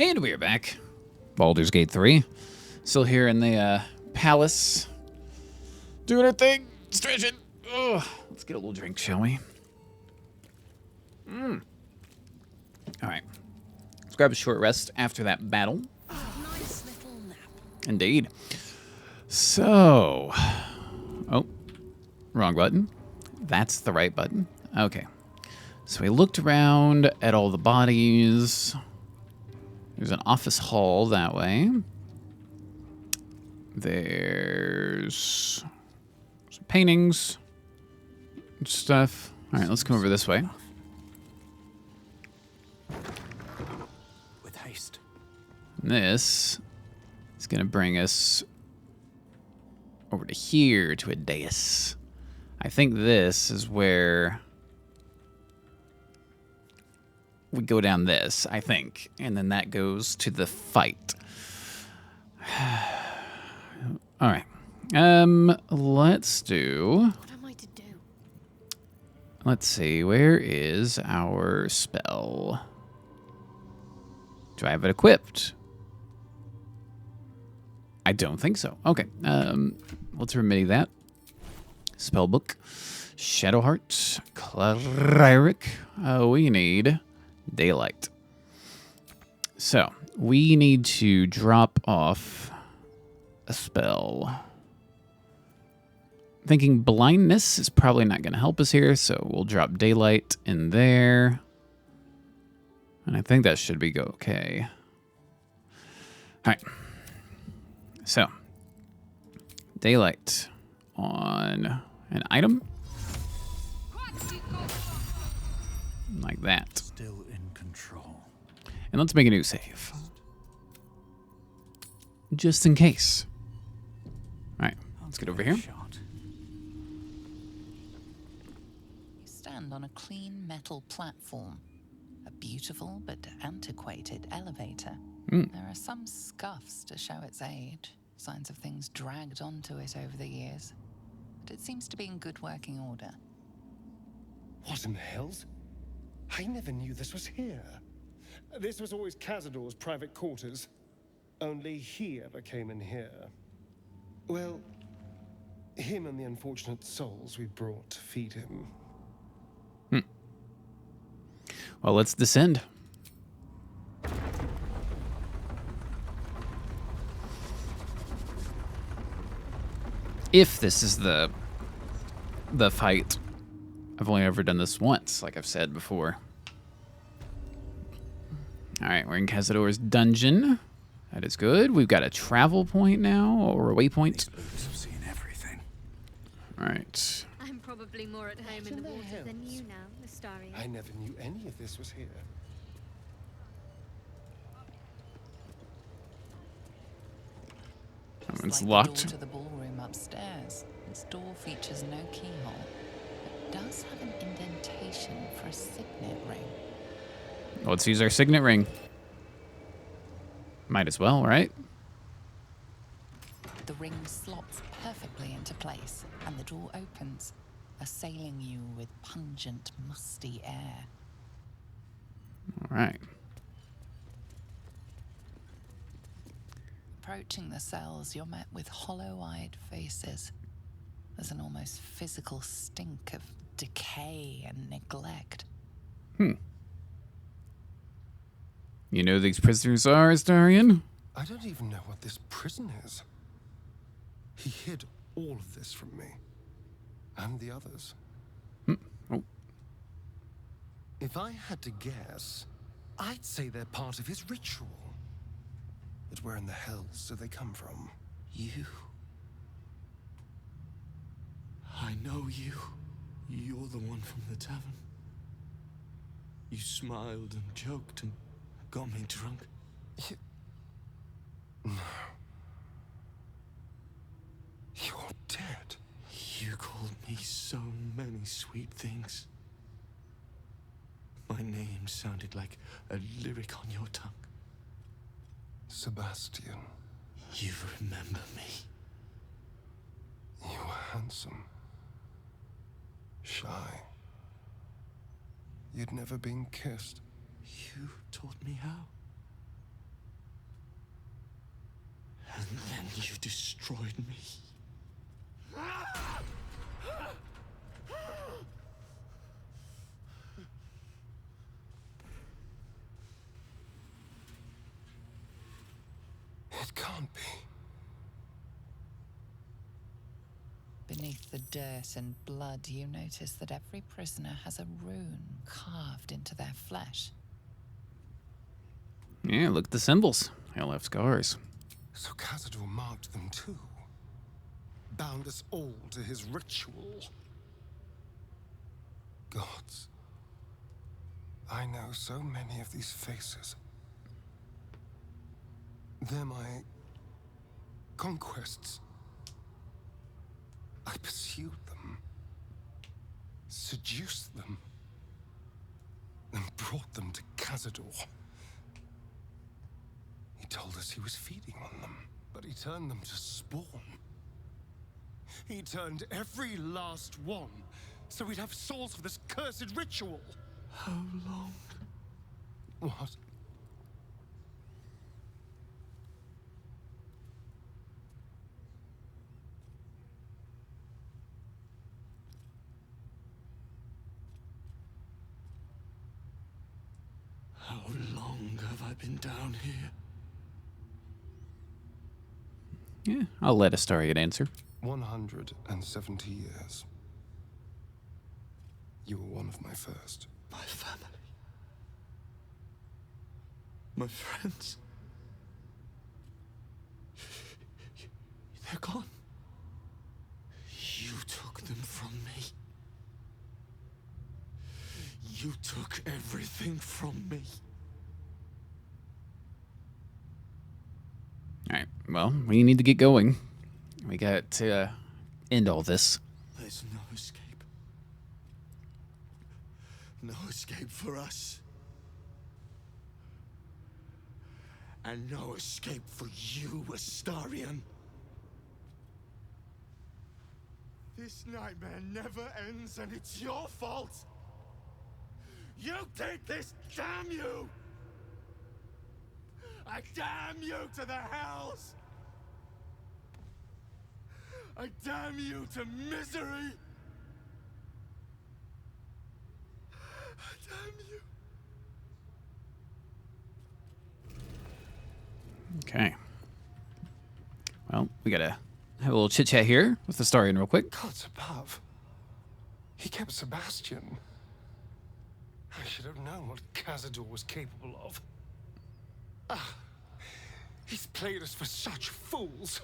And we're back. Baldur's Gate 3. Still here in the palace. Doing our thing. Stretching. Ugh. Let's get a little drink, shall we? Alright. Let's grab a short rest after that battle. Nice little nap. Indeed. So. Oh. Wrong button. That's the right button. Okay. So we looked around at all the bodies. There's an office hall that way. There's some paintings and stuff. All right, let's come over this way. With haste. And this is going to bring us over to here to a dais. I think this is where we go down this, I think. And then that goes to the fight. All right. Let's do... What am I to do? Let's see. Where is our spell? Do I have it equipped? I don't think so. Okay. Let's remedy that. Spellbook. Shadowheart. Cleric. We need daylight. So, we need to drop off a spell. Thinking blindness is probably not going to help us here, so we'll drop daylight in there. And I think that should be okay. All right. So, daylight on an item. Like that. Still in control. And let's make a new save. Just in case. All right, let's get over here. Shot. You stand on a clean metal platform. A beautiful but antiquated elevator. There are some scuffs to show its age, signs of things dragged onto it over the years. But it seems to be in good working order. What in the hells? I never knew this was here. This was always Cazador's private quarters. Only he ever came in here. Well, him and the unfortunate souls we brought to feed him. Well, let's descend. If this is the fight, I've only ever done this once, like I've said before. All right, we're in Cazador's dungeon. That is good. We've got a travel point now, or a waypoint. These boots have seen everything. All right. I'm probably more at home in the water than you now, Astarion. I never knew any of this was here. It's Like locked. The door to the ballroom upstairs. Its door features no keyhole, but does have an indentation for a signet ring. Let's use our signet ring. Might as well, right? The ring slots perfectly into place, and the door opens, assailing you with pungent, musty air. All right. Approaching the cells, you're met with hollow-eyed faces. There's an almost physical stink of decay and neglect. You know who these prisoners are, Astarion? I don't even know what this prison is. He hid all of this from me. And the others. Oh. If I had to guess, I'd say they're part of his ritual. But where in the hells do they come from? You. I know you. You're the one from the tavern. You smiled and joked and got me drunk. No. You're dead. You called me so many sweet things. My name sounded like a lyric on your tongue. Sebastian, You remember me. you were handsome. Shy. You'd never been kissed. You taught me how. And then you destroyed me. It can't be. Beneath the dirt and blood, you notice that every prisoner has a rune carved into their flesh. Yeah, look at the symbols. They all have scars. So Cazador marked them too. Bound us all to his ritual. Gods. I know so many of these faces. They're my conquests. I pursued them, seduced them, and brought them to Cazador. He told us he was feeding on them, but he turned them to spawn. He turned every last one, so we'd have souls for this cursed ritual. How long? What? How long have I been down here? Yeah, I'll let Astarion answer. 170 years. You were one of my first. My family. My friends. They're gone. You took them from me. You took everything from me. All right, well, we need to get going. We got to end all this. There's no escape. No escape for us. And no escape for you, Astarion. This nightmare never ends, and it's your fault. You did this, damn you! I damn you to the hells! I damn you to misery! I damn you! Okay. Well, we gotta have a little chit chat here with Astarion real quick. Gods above. He kept Sebastian. I should have known what Cazador was capable of. He's played us for such fools.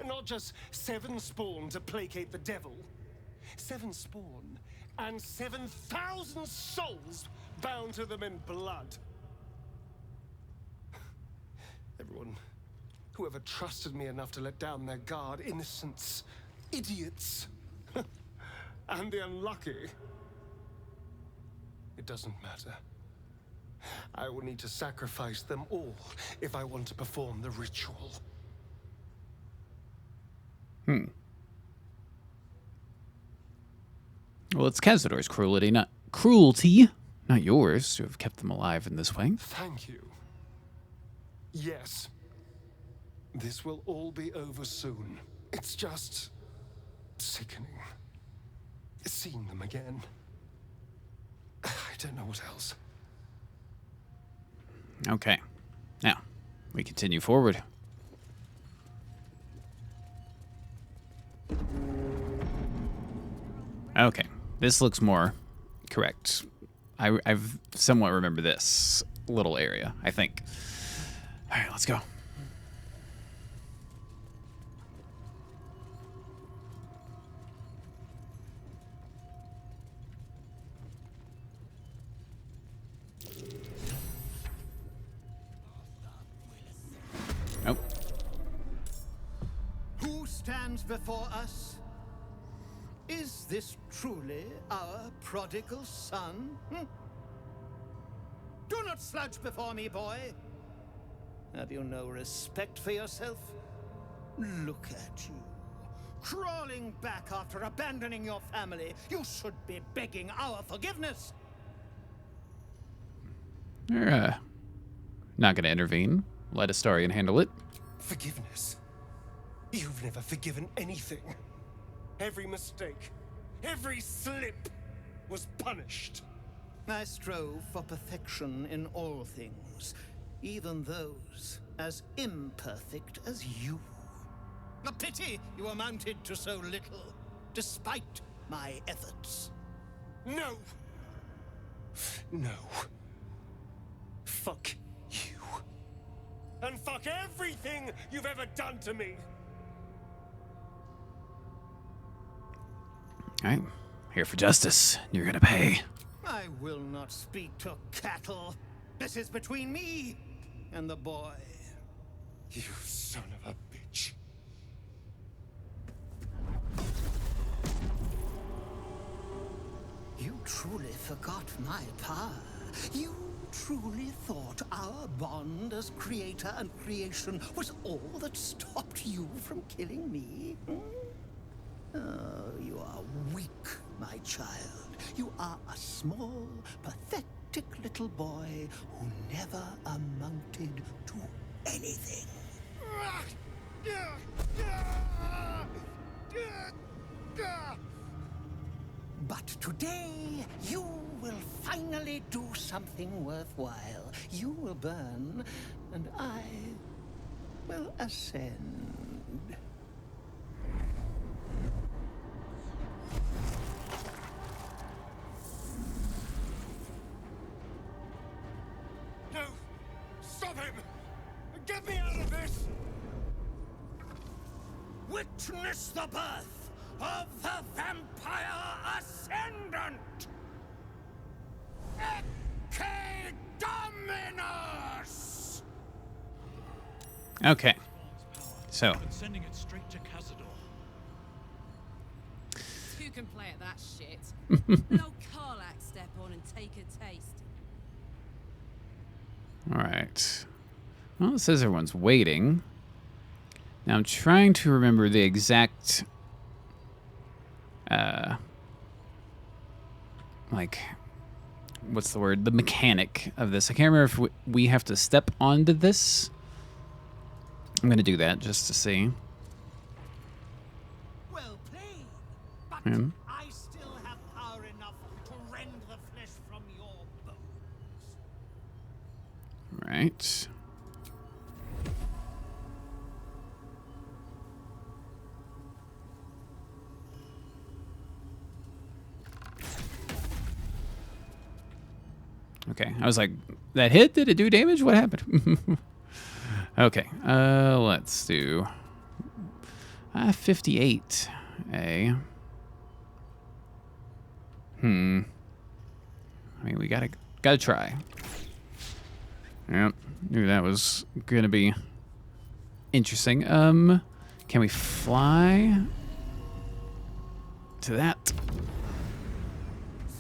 Not just 7 spawn to placate the devil. 7 spawn and 7,000 souls bound to them in blood. Everyone, whoever trusted me enough to let down their guard, innocents, idiots, and the unlucky. It doesn't matter. I will need to sacrifice them all if I want to perform the ritual. Well, it's Cazador's cruelty, not yours, to have kept them alive in this way. Thank you. Yes. This will all be over soon. It's just sickening. Seeing them again. I don't know what else. Okay. Now, we continue forward. Okay. This looks more correct. I've somewhat remember this little area, I think. All right, let's go. Oh. Who stands before us? Is this truly our prodigal son? Do not slouch before me, boy. Have you no respect for yourself? Look at you. Crawling back after abandoning your family. You should be begging our forgiveness. They're not going to intervene. Let Astarion handle it. Forgiveness? You've never forgiven anything. Every mistake, every slip was punished. I strove for perfection in all things, even those as imperfect as you. A pity you amounted to so little, despite my efforts. No! No. Fuck you. And fuck everything you've ever done to me! All right, here for justice. You're gonna pay. I will not speak to cattle. This is between me and the boy. You son of a bitch. You truly forgot my power. You truly thought our bond as creator and creation was all that stopped you from killing me? Hmm? Oh, you are weak, my child. You are a small, pathetic little boy who never amounted to anything. But today, you will finally do something worthwhile. You will burn, and I will ascend. No! Stop him! Get me out of this! Witness the birth of the Vampire Ascendant! Ecce Dominus! Okay. So, Sending it straight to Cazador. Who can play at that shit? An old Karlak step on and take a taste. all right. Well, it says everyone's waiting. Now I'm trying to remember the exact, like, what's the word? The mechanic of this. I can't remember if we have to step onto this. I'm gonna do that just to see. Well played, but Hmm. I still have power enough to rend the flesh from your bones. Right. Okay, I was like, that hit? Did it do damage? What happened? Okay, let's do 58. I mean, we gotta try. Yep, knew that was gonna be interesting. Can we fly to that?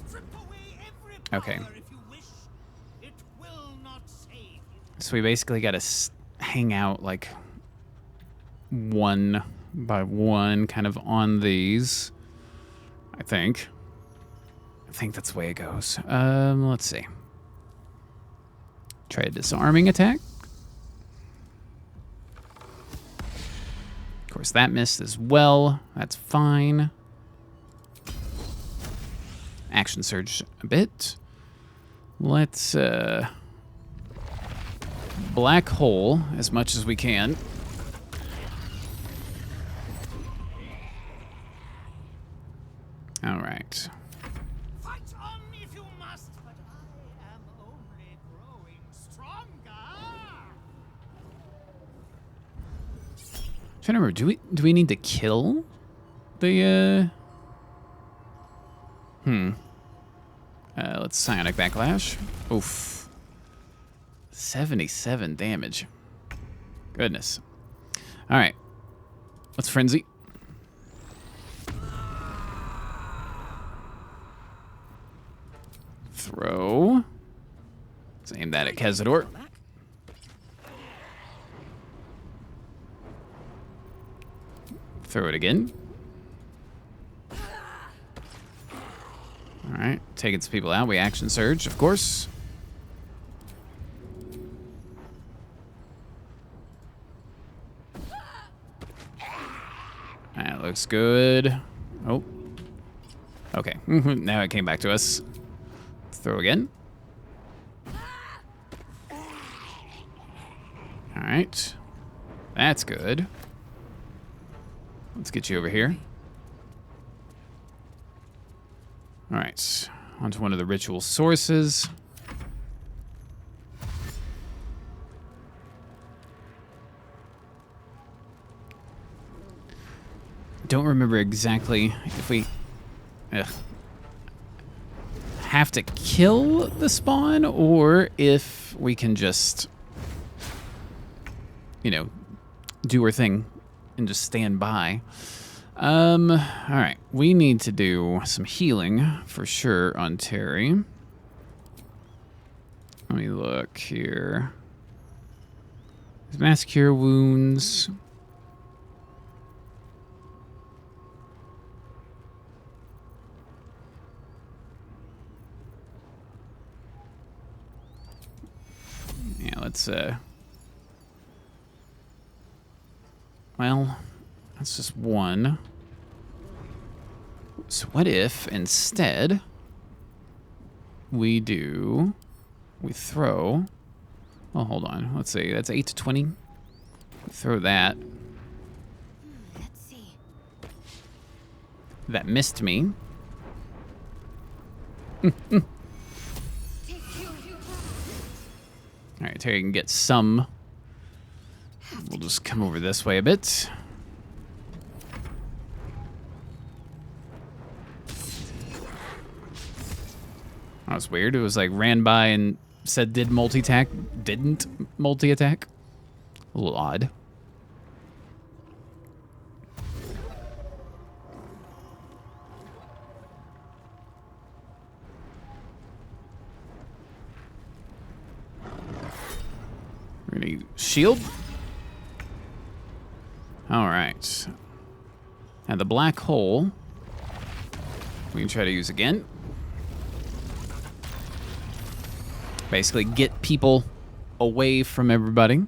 Strip away every Okay. power if you wish. It will not save you. So we basically gotta hang out like one by one, kind of on these. I think that's the way it goes. Let's see. Try a disarming attack. Of course, that missed as well. That's fine. Action surge a bit. Let's black hole as much as we can. All right. Fight on if you must, but I am only growing stronger. Trying to remember, do we need to kill the let's psionic backlash. Oof. 77 damage. Goodness. All right. Let's frenzy. Throw. Let's aim that at Cazador. Throw it again. All right, taking some people out. We action surge, of course. looks good. Oh. Okay. Now it came back to us. Let's throw again. All right. That's good. Let's get you over here. All right. Onto one of the ritual sources. Don't remember exactly if we have to kill the spawn or if we can just, you know, do our thing and just stand by. All right, we need to do some healing for sure on Terry. Let me look here. Mass cure wounds. Yeah, let's, well, that's just one. So what if instead we throw, well, hold on. Let's see, that's 8 to 20. Throw that. Let's see. That missed me. All right, Terry can get some. We'll just come over this way a bit. That was weird. It was like ran by and said did multi-attack, didn't multi-attack. A little odd. We're gonna shield. All right. Now the black hole, we can try to use again. Basically get people away from everybody.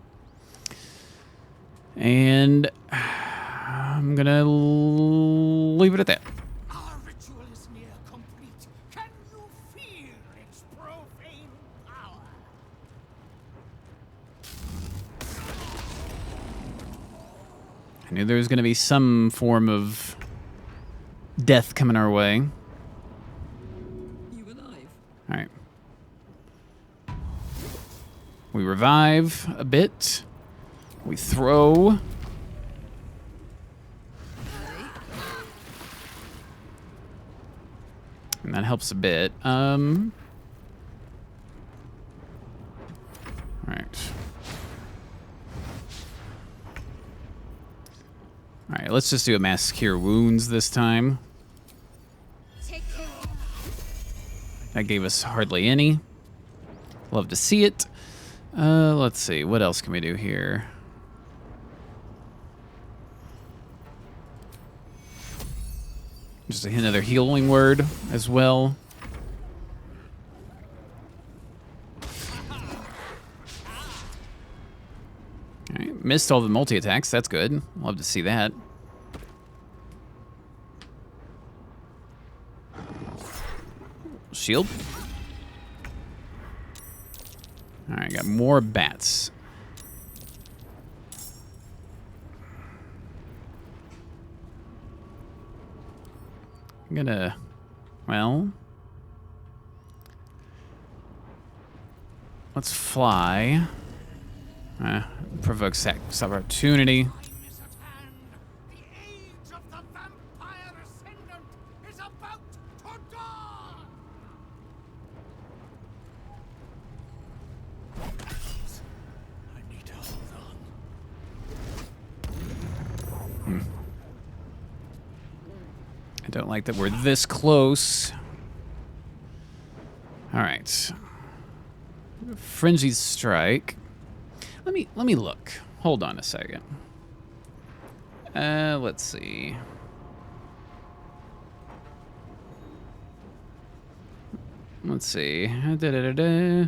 And I'm gonna leave it at that. Our ritual is near complete. Can you feel its profane power? I knew there was gonna be some form of death coming our way. You alive? All right. We revive a bit. We throw. And that helps a bit. All right. All right, let's just do a mass cure wounds this time. Take care. That gave us hardly any. Love to see it. Let's see. What else can we do here? Just another healing word as well. All right, missed all the multi-attacks. That's good. Love to see that. Shield. All right, got more bats. I'm gonna, well, let's fly. Provokes sex opportunity. Time is at hand. The age of the vampire ascendant is about to dawn. I need to hold on. I don't like that we're this close. All right. Frenzied strike. Let me look. Hold on a second. Let's see. Let's see. Da-da-da-da.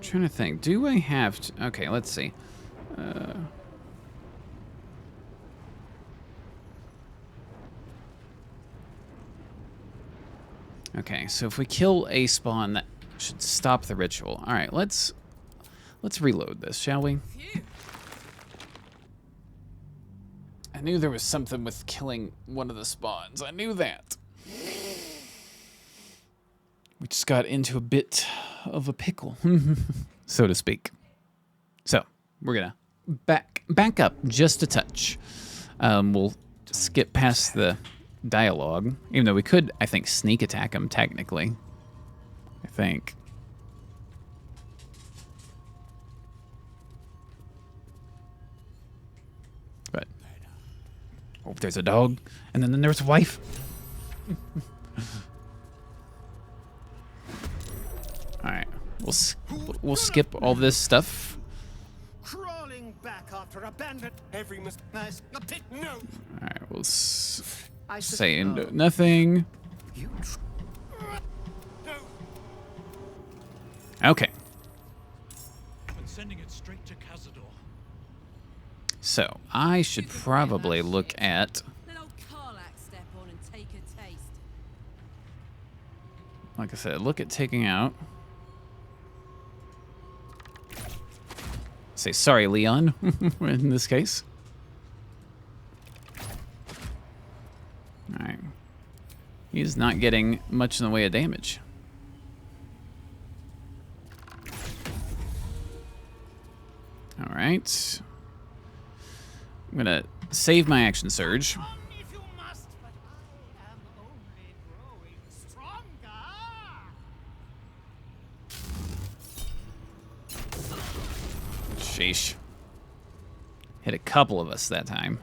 trying to think. Do I have to... Okay, let's see. Okay, so if we kill a spawn, that should stop the ritual. All right, let's reload this, shall we? I knew there was something with killing one of the spawns. I knew that. We just got into a bit of a pickle, so to speak. So we're gonna back up just a touch. We'll skip past the dialogue, even though we could, I think, sneak attack him technically. I think. But oh, there's a dog, and then there's a wife. All right, we'll skip all this stuff. Crawling back after abandoned every nice no. All right, we'll say nothing. Okay. And sending it straight to Cazador. So I should probably look at, Then old Karlak step on and take a taste. like I said, look at taking out. Say sorry, Leon, in this case. All right. He's not getting much in the way of damage. All right. I'm gonna save my action surge. If you must, but I am only growing stronger. Sheesh. Hit a couple of us that time.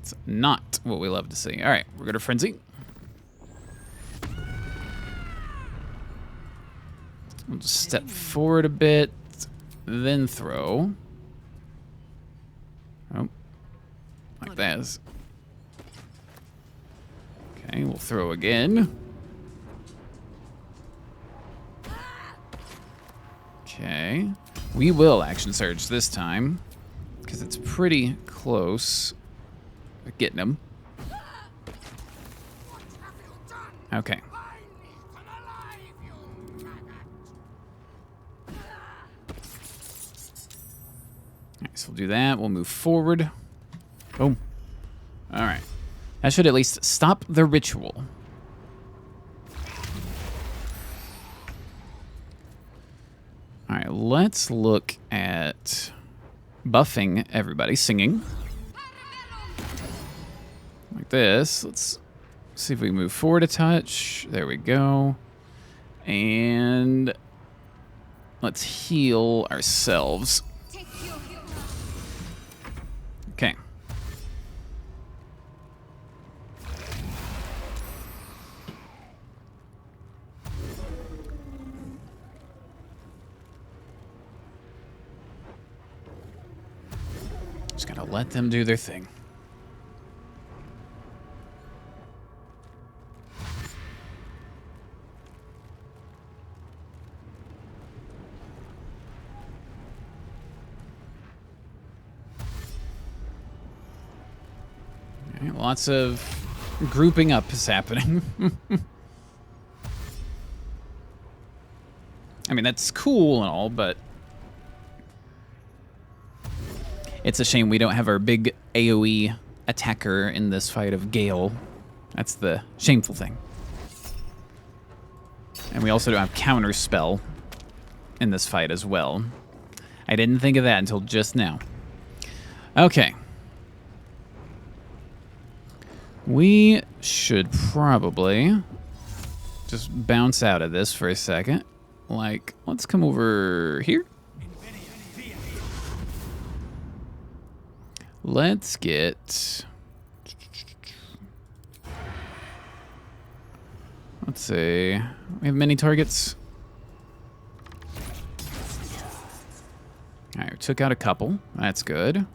It's not what we love to see. All right, we're going to frenzy. We'll just step forward a bit, then throw. Oh, like that. Okay, we'll throw again. Okay, we will action surge this time because it's pretty close at getting him. Okay. Alright, so we'll do that. We'll move forward. Boom. Alright. That should at least stop the ritual. Alright, let's look at buffing everybody, singing. Like this. Let's see if we can move forward a touch. There we go. And let's heal ourselves. Okay. Just gotta let them do their thing. Okay, lots of grouping up is happening. I mean, that's cool and all, but it's a shame we don't have our big AoE attacker in this fight of Gale. That's the shameful thing. And we also don't have counter spell in this fight as well. I didn't think of that until just now. Okay. We should probably just bounce out of this for a second. Like, let's come over here. Let's get... Let's see. We have many targets. Alright, we took out a couple. That's good.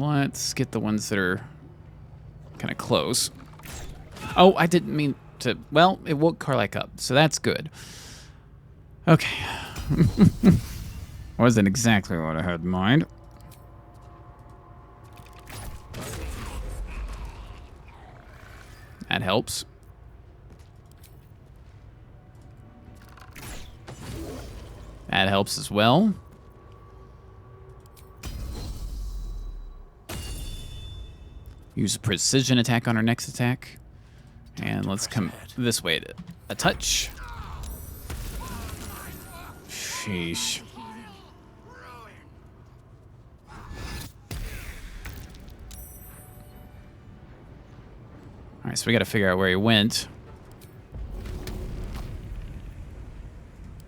let's get the ones that are kind of close. Oh, I didn't mean to. Well, it woke Karlak up, so that's good. Okay. Wasn't exactly what I had in mind. That helps. That helps as well. Use a precision attack on our next attack. And let's come this way to a touch. Sheesh. Alright, so we gotta figure out where he went.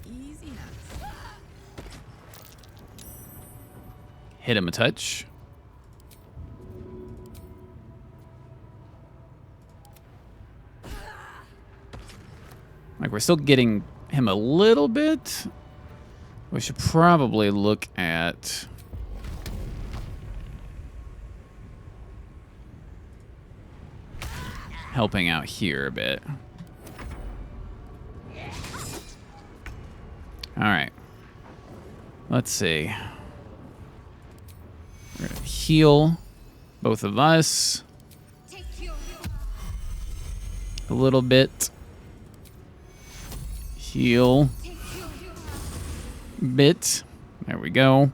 Easy enough. Hit him a touch. Like, we're still getting him a little bit. We should probably look at... helping out here a bit. Alright. Let's see. We're gonna heal both of us a little bit. Heal bit. There we go.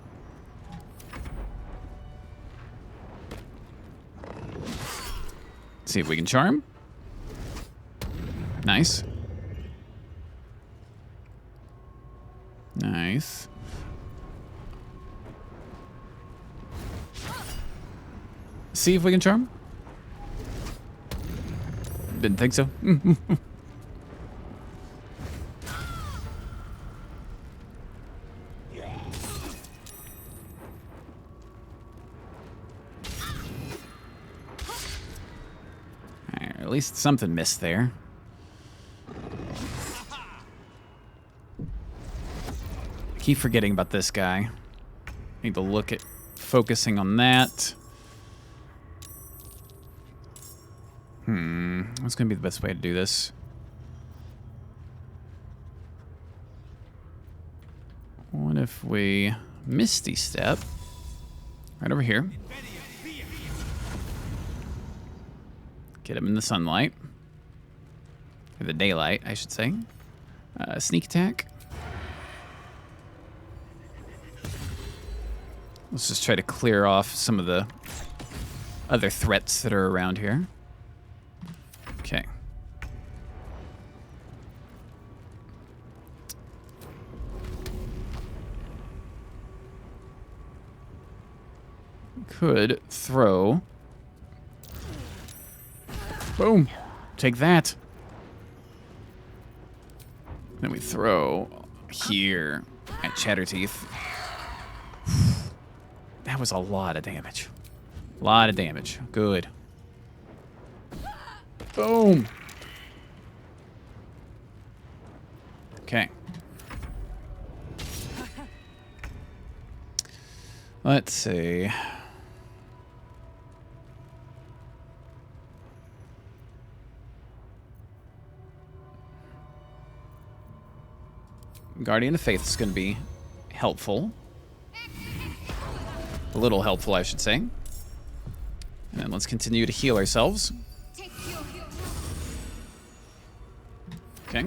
See if we can charm. Nice. Nice. See if we can charm. Didn't think so. At least something missed there. I keep forgetting about this guy. Need to look at focusing on that. What's gonna be the best way to do this? What if we Misty Step right over here? Get him in the sunlight. Or the daylight, I should say. Sneak attack. Let's just try to clear off some of the other threats that are around here. Okay. Could throw. Boom. Take that. Then we throw here at Chatterteeth. That was a lot of damage. A lot of damage. Good. Boom. Okay. Let's see. Guardian of Faith is going to be helpful. A little helpful, I should say. And then let's continue to heal ourselves. Okay.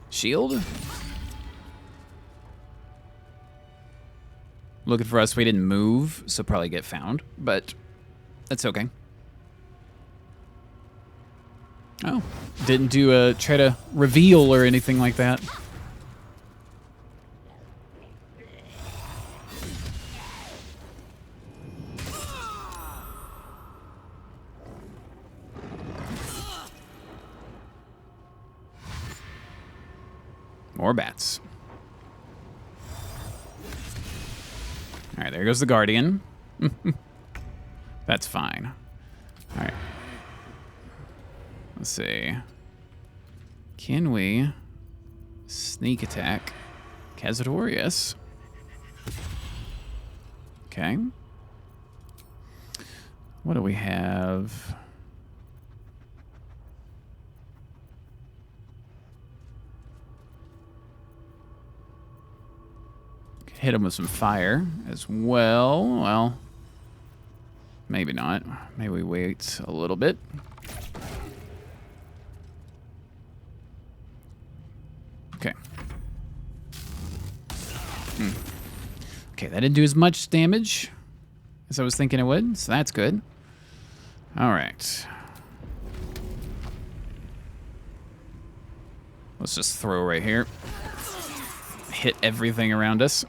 Shield. Looking for us. We didn't move, so probably get found, but that's okay. Oh, didn't do a try to reveal or anything like that. More bats. All right, there goes the Guardian. That's fine. All right. Let's see. Can we sneak attack Cazador? Yes. Okay. What do we have? Hit him with some fire as well. Well, maybe not. Maybe we wait a little bit. Okay. Okay, that didn't do as much damage as I was thinking it would, so that's good. All right. Let's just throw right here. Hit everything around us.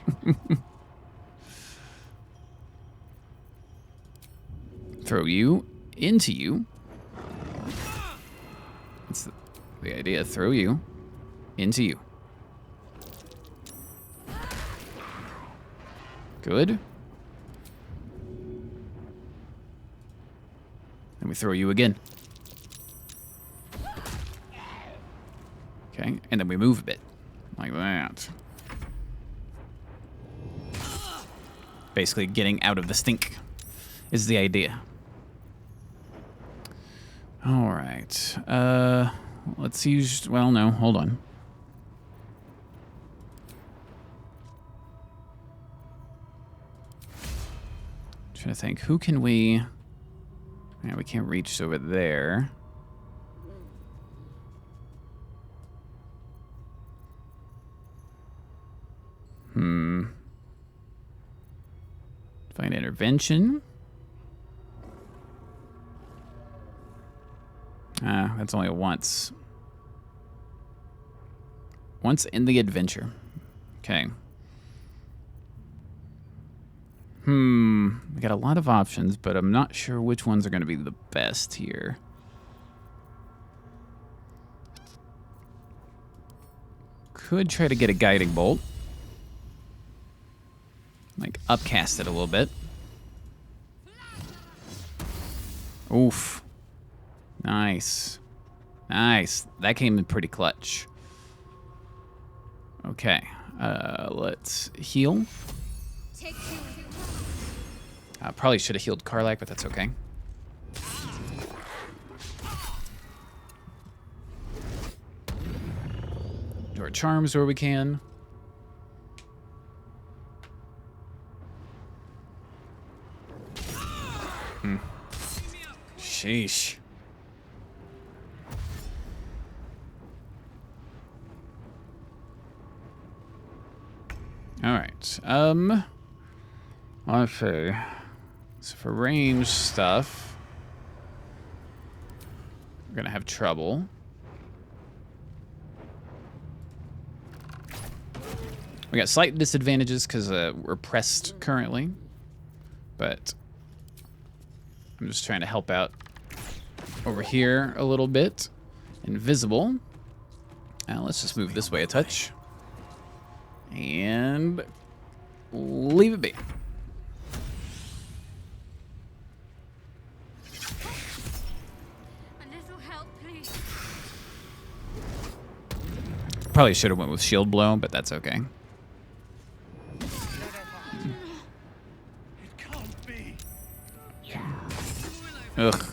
Throw you into you. That's the idea. Throw you into you. Good. And we throw you again. Okay, and then we move a bit. Like that. Basically getting out of the stink is the idea. All right. Let's use... Well, no, hold on. Trying to think. Who can we... Yeah, we can't reach over there. Find intervention. That's only once. Once in the adventure. Okay. We got a lot of options, but I'm not sure which ones are going to be the best here. Could try to get a guiding bolt. Like, upcast it a little bit. Oof. Nice. Nice. That came in pretty clutch. Okay. Let's heal. I probably should have healed Karlach, but that's okay. Do our charms where we can. Sheesh. All right. Let's see. So for range stuff, we're gonna have trouble. We got slight disadvantages because we're pressed currently, but I'm just trying to help out over here a little bit. Invisible. Now let's just move this way a touch. And leave it be. A little help, please. Probably should have went with shield blow, but that's okay. It can't be. Ugh.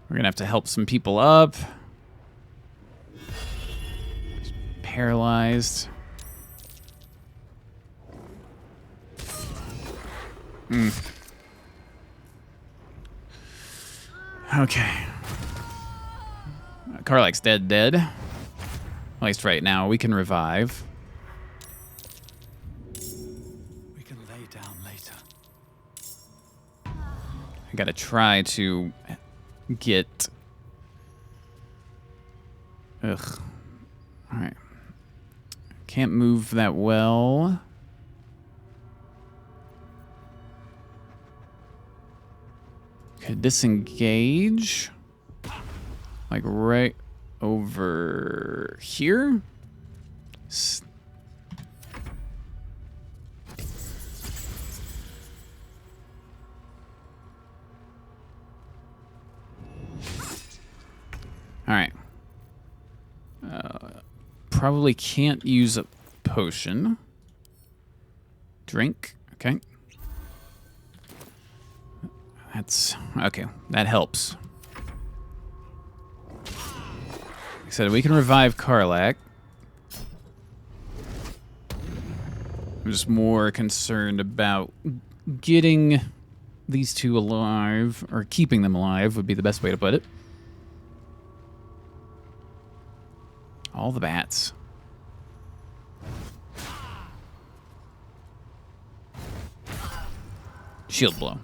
We're gonna have to help some people up. Paralyzed. Okay. Karlach's dead. At least right now. We can revive. We can lay down later. I gotta try to get... Ugh. Alright. Can't move that well. Could disengage. Like right over here. All right. probably can't use a potion. Drink. Okay. That's... Okay, that helps. Like I said, we can revive Karlach. I'm just more concerned about getting these two alive, or keeping them alive would be the best way to put it. All the bats. Shield blow.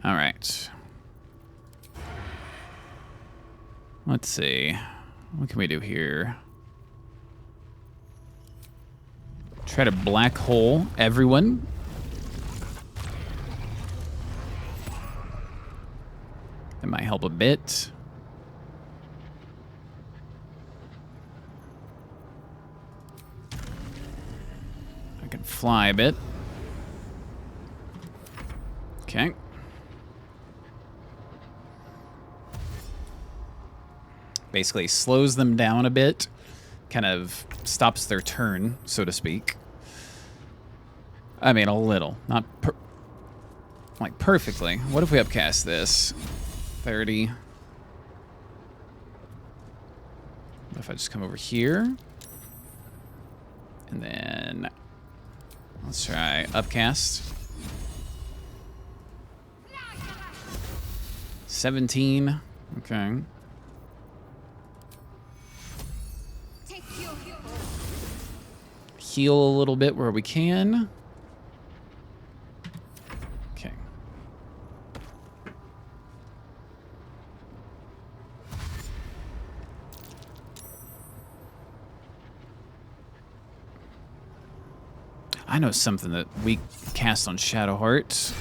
All right. Let's see. What can we do here? Try to black hole everyone. That might help a bit. I can fly a bit. Okay. Basically slows them down a bit. Kind of stops their turn, so to speak. I mean, a little. Not like perfectly. What if we upcast this? 30. What if I just come over here? And then let's try upcast. 17. Okay. Heal a little bit where we can. Okay. I know something that we cast on Shadowheart.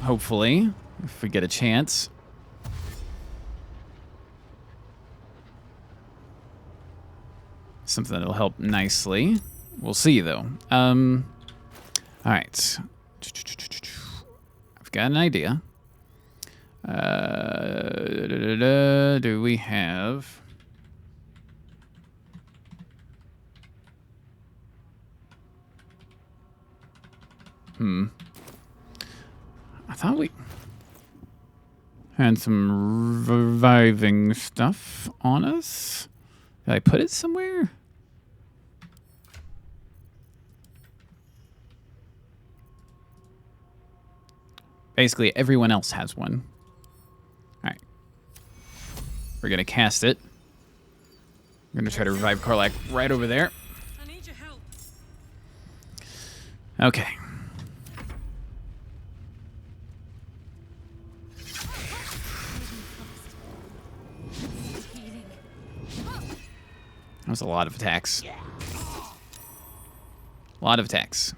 Hopefully, if we get a chance. Something that'll help nicely. We'll see, though. All right. I've got an idea. Do we have... I thought we had some reviving stuff on us. Did I put it somewhere? Basically, everyone else has one. All right. We're going to cast it. We're going to try to revive Karlach right over there. I need your help. Okay. That was a lot of attacks. A lot of attacks.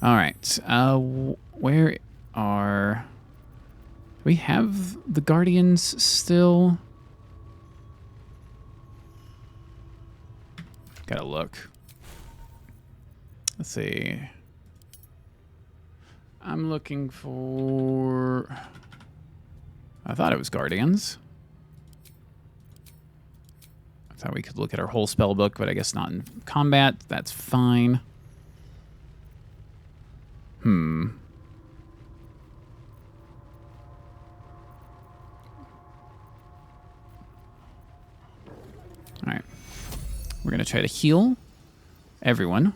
All right. Where are... Do we have the Guardians still? Gotta look. Let's see. I'm looking for... I thought it was Guardians. I thought we could look at our whole spell book, but I guess not in combat. That's fine. All right. We're going to try to heal everyone.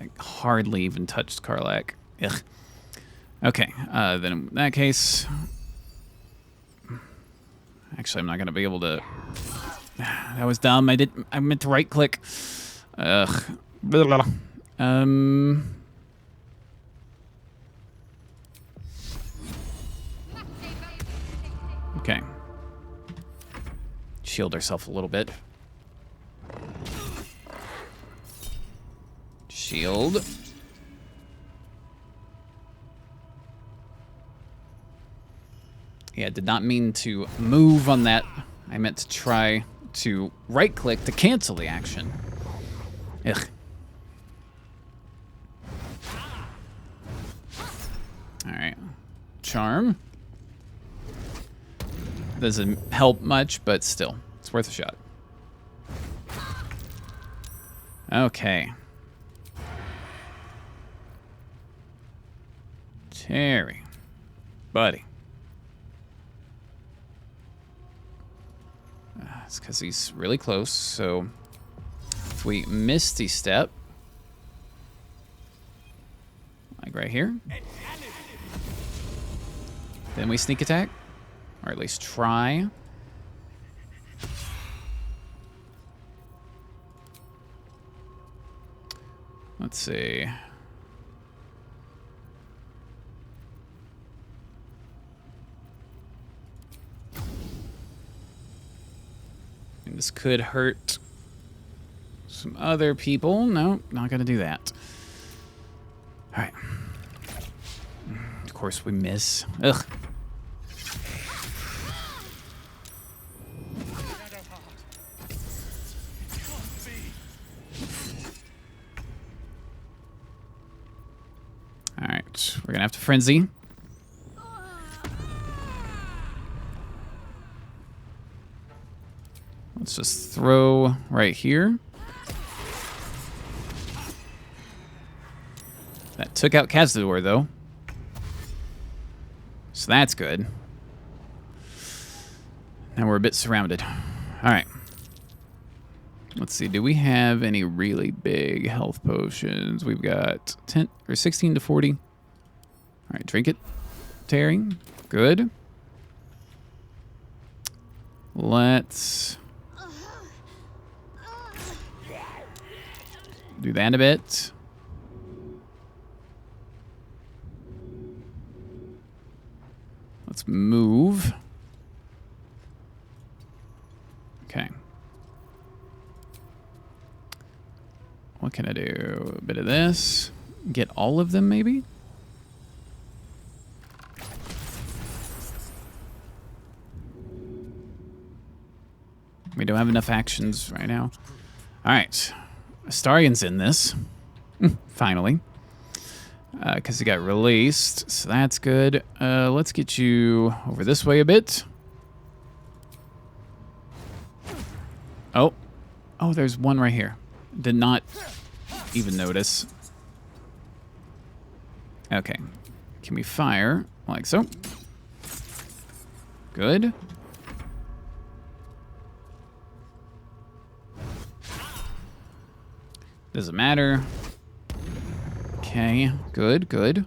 I hardly even touched Karlach. Ugh. Okay, then in that case... Actually, I'm not going to be able to... That was dumb. I meant to right-click. Ugh. Blah, blah, blah. Okay. Shield ourselves a little bit. Shield. Yeah, did not mean to move on that. I meant to try to right-click to cancel the action. Ugh. All right. charm. Doesn't help much, but still, it's worth a shot. Okay. Terry. Buddy. It's because he's really close, so if we Misty Step, like right here, then we sneak attack, or at least try. Let's see. And this could hurt some other people. No, not gonna do that. All right. Of course we miss. Ugh. All right, we're gonna have to frenzy. Let's just throw right here. That took out Cazador, though. So that's good. Now we're a bit surrounded. All right. Let's see. Do we have any really big health potions? We've got 10 or 16 to 40. All right, drink it. Terry. Good. Let's do that a bit. Let's move. Okay. What can I do? A bit of this. Get all of them, maybe? We don't have enough actions right now. All right. Astarion's in this. Finally. Because he got released. So that's good. Let's get you over this way a bit. Oh. Oh, there's one right here. Did not even notice. Okay. Can we fire like so? Good. Doesn't matter. Okay, good, good.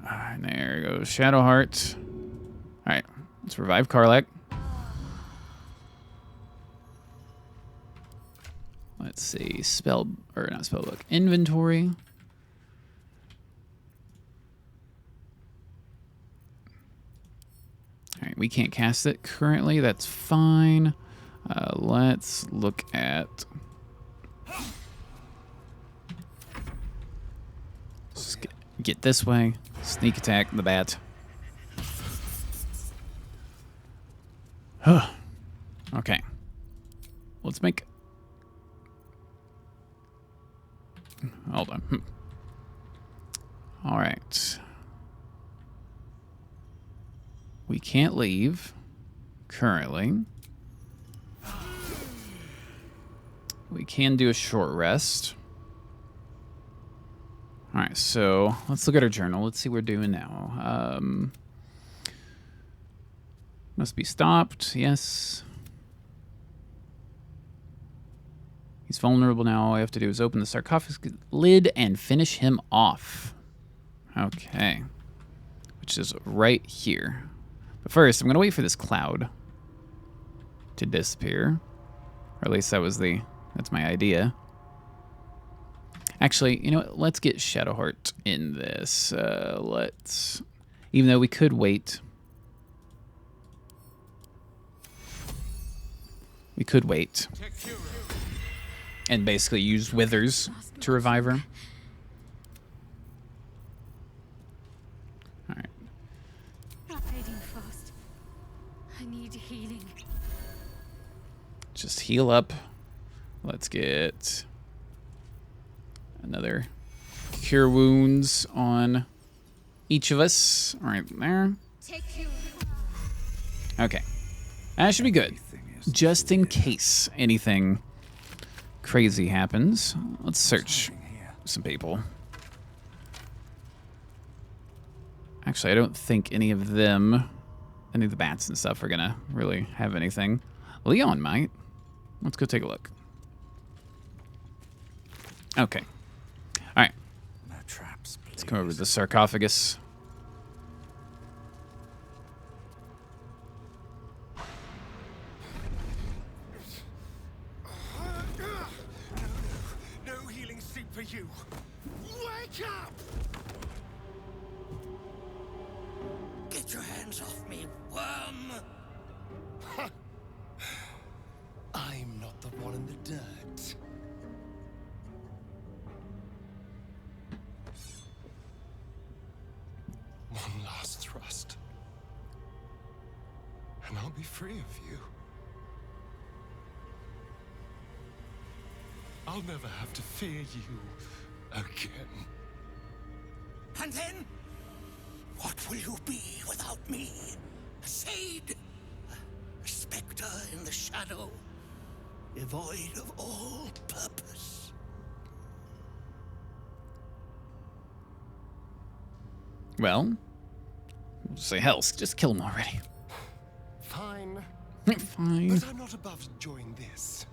And there goes Shadowheart. Alright, let's revive Karlach. Let's see, not spellbook, inventory. Alright, we can't cast it currently, that's fine. Let's look at... Let's get this way. Sneak attack the bat. Okay. Let's make... Hold on. All right. We can't leave currently. We can do a short rest. All right, so let's look at our journal. Let's see what we're doing now. Must be stopped. Yes. He's vulnerable now. All I have to do is open the sarcophagus lid and finish him off. Okay. Which is right here. But first, I'm going to wait for this cloud to disappear. Or at least that's my idea. Actually, you know what? Let's get Shadowheart in this. Even though we could wait. We could wait. And basically use Withers to revive her. Alright. Not fading fast. I need healing. Just heal up. Let's get another cure wounds on each of us. Right there. Take you. Okay. That should be good. Just in case anything crazy happens. Let's search some people. Actually, I don't think any of them, any of the bats and stuff, are gonna really have anything. Leon might. Let's go take a look. Okay. All right. No traps, please. Let's come over to the sarcophagus. No healing sleep for you. Wake up! Get your hands off me, worm! I'm not the one in the dirt. One last thrust. And I'll be free of you. I'll never have to fear you again. And then? What will you be without me? A shade? A specter in the shadow? Devoid of all purpose? Well, we'll just say hell, just kill him already. Fine. Fine. But I'm not above enjoying this.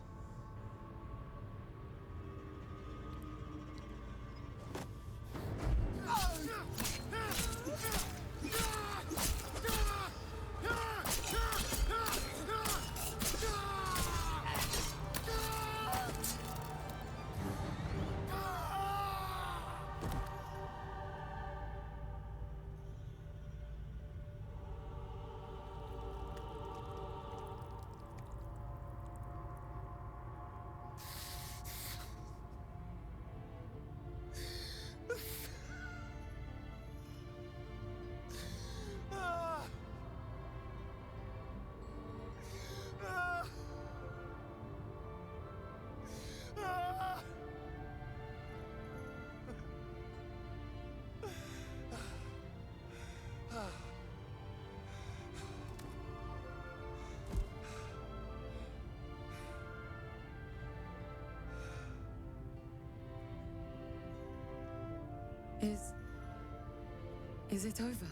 Is it over?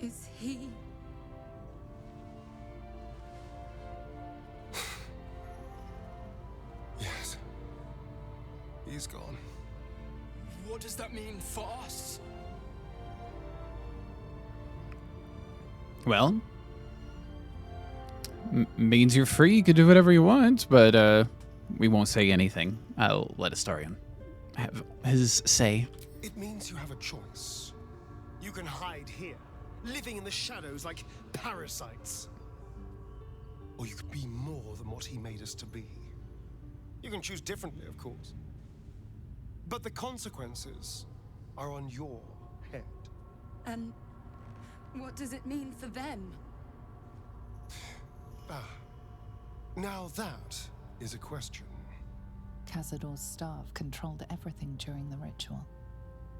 Is he... Yes. He's gone. What does that mean for us? Well, means you're free. You can do whatever you want, but we won't say anything. I'll let Astarion have his say. It means you have a choice. You can hide here, living in the shadows like parasites. Or you could be more than what he made us to be. You can choose differently, of course. But the consequences are on your head. And what does it mean for them? Now that is a question. Cazador's staff controlled everything during the ritual.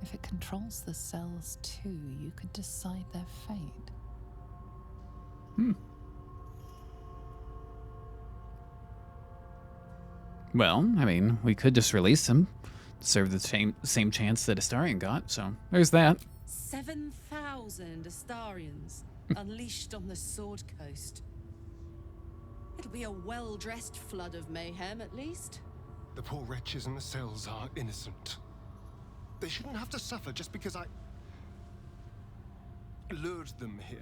If it controls the cells too, you could decide their fate. Well, I mean, we could just release him. Serve the same chance that Astarion got, so there's that. 7,000 Astarians unleashed on the Sword Coast. It'll be a well-dressed flood of mayhem, at least. The poor wretches in the cells are innocent. They shouldn't have to suffer just because I lured them here.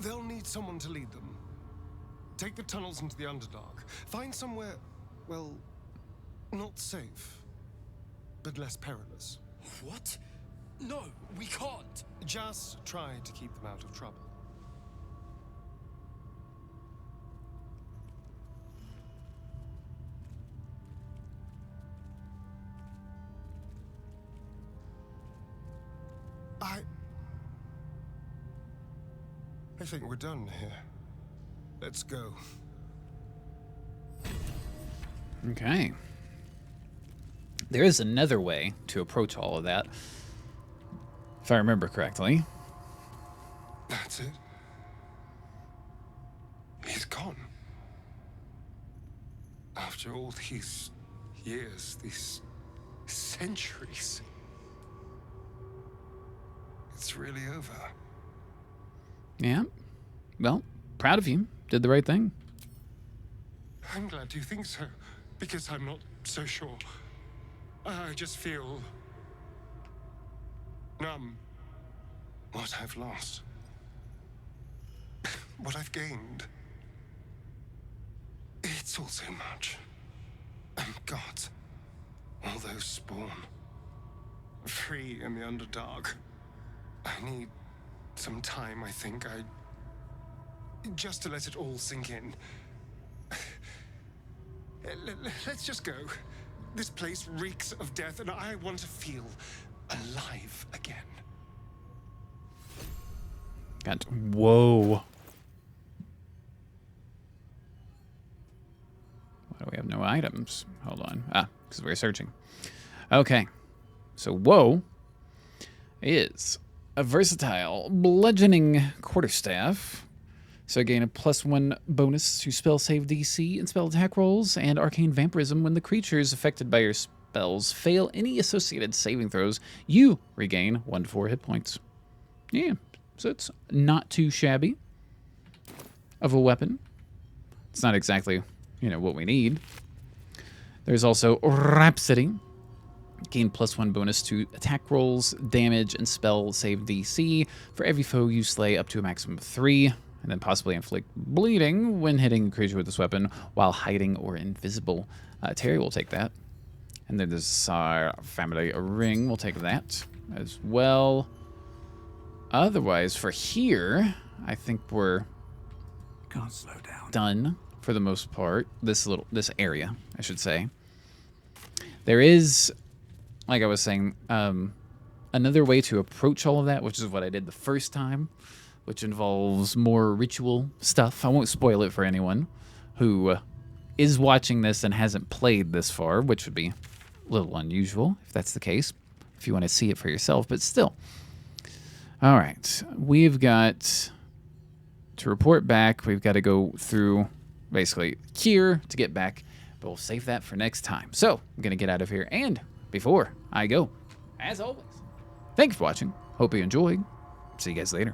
They'll need someone to lead them. Take the tunnels into the Underdark. Find somewhere, well, not safe, but less perilous. What? No, we can't. Just try to keep them out of trouble. I think we're done here. Let's go. Okay. There is another way to approach all of that, if I remember correctly. That's it. He's gone. After all these years, these centuries, it's really over. Yeah. Well, proud of you. Did the right thing. I'm glad you think so, because I'm not so sure. I just feel numb. What I've lost, what I've gained, it's all so much. And God, all those spawn, free in the Underdark. I need some time, I think. Just to let it all sink in. Let's just go. This place reeks of death, and I want to feel alive again. Whoa. Why do we have no items? Hold on. Ah, because we're searching. Okay. So, whoa is a versatile bludgeoning quarterstaff. So gain a +1 bonus to spell save DC and spell attack rolls, and arcane vampirism when the creatures affected by your spells fail any associated saving throws. You regain 1 to 4 hit points. Yeah, so it's not too shabby of a weapon. It's not exactly, what we need. There's also Rhapsody. Gain +1 bonus to attack rolls, damage, and spell save DC for every foe you slay up to a maximum of 3. And then possibly inflict bleeding when hitting a creature with this weapon while hiding or invisible. Terry will take that. And then there's our family ring. We'll take that as well. Otherwise, for here, I think we're Can't slow down. done for the most part. This area, I should say. There is, like I was saying, another way to approach all of that, which is what I did the first time, which involves more ritual stuff. I won't spoil it for anyone who is watching this and hasn't played this far, which would be a little unusual if that's the case, if you want to see it for yourself, but still. All right, we've got to report back. We've got to go through basically here to get back, but we'll save that for next time. So I'm going to get out of here, and before I go, as always, thank you for watching. Hope you enjoyed. See you guys later.